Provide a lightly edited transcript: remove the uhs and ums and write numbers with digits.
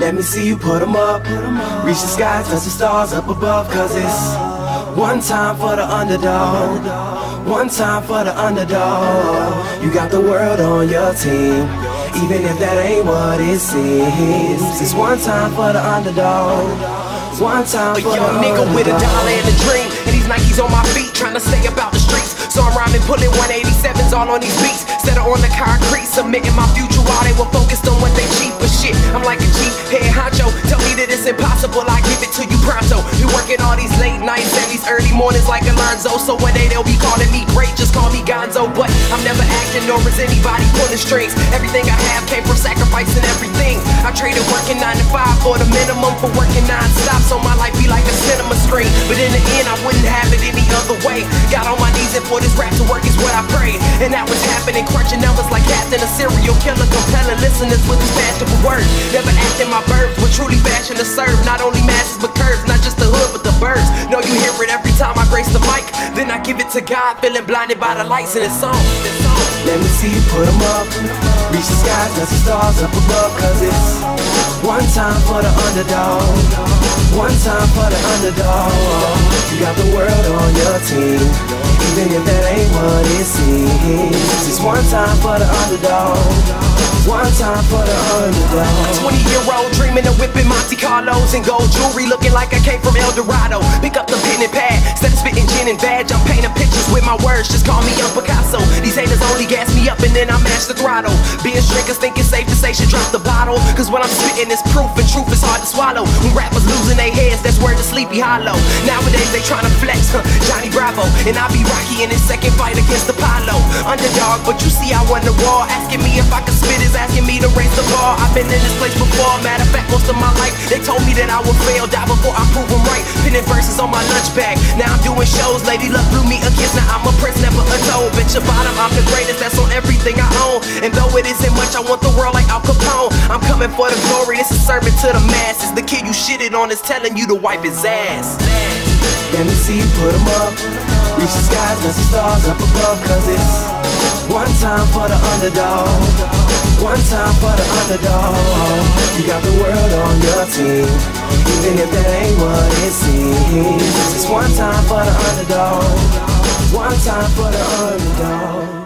Let me see you put 'em up. Reach the skies, touch the stars up above. Cause it's one time for the underdog. One time for the underdog. You got the world on your team, even if that ain't what it seems. It's one time for the underdog. One time for the young nigga with $1 and a dream, and these Nikes on my feet, trying to stay about the streets. So I'm rhyming, pulling 187s all on these beats. Instead of on the concrete, submitting my future while they were focused on what they cheap. But shit, I'm like a G head honcho. Tell me that it's impossible, I give it to you pronto. You working all these late nights and these early mornings like Alonzo. So one day they'll be calling me great, just call me Gonzo. But I'm never acting, nor is anybody pulling strings. Everything I have came from sacrificing everything. I traded working 9 to 5 for the minimum for working non-stop. So my life be like a cinema screen. But in the end I wouldn't have it any other way. Got on my knees and for this rap to work is what I prayed. And that was happening, crunching numbers like Captain, a serial killer, compelling listeners with his fashionable words. Never acting my verbs, but truly fashion to serve. Not only masses but curves, not just the hood but the birds. Know you hear it every time I grace the mic. Then I give it to God, feeling blinded by the lights in this song. Let me see you put 'em up. Reach the skies, touch the stars up above. Cause it's one time for the underdog. One time for the underdog. You got the world on your team, even if that ain't what it seems. It's one time for the underdog. One time for the underdog. 20-year-old dreaming of whipping Monte Carlos and gold jewelry, looking like I came from El Dorado. Pick up the pen and pad, instead of spitting gin and badge, I'm painting pictures with my words, just call me Young Picasso. These haters only gas me up and then I mash the throttle. Being strickers think it's safe to say should drop the bottle. Cause when I'm spitting it's proof, and truth is hard to swallow. When rappers losing their heads, that's word to Sleepy Hollow. Nowadays they tryna flex, Johnny Bravo. And I be Rocky in his second fight against Apollo. Underdog, but you see I won the war. Asking me if I could spit is asking me to raise the bar. I've been in this place before, matter of fact most of my life. They told me that I would fail, die before I prove them right. Pinning verses on my lunch bag, now I'm doing shows. Lady Luck blew me a kiss, now I'm a prince, never a toad. Bitch your bottom, I'm the greatest, that's on everything I own. And though it isn't much, I want the world like Al Capone. I'm coming for the glory, this is serving to the masses. The kid you shitted on is telling you to wipe his ass. Let me see you put 'em up. Reach the skies, touch the stars up above. Cause it's one time for the underdog. One time for the underdog. You got the world on your team, even if that ain't what it seems. It's one time for the underdog. One time for the underdog.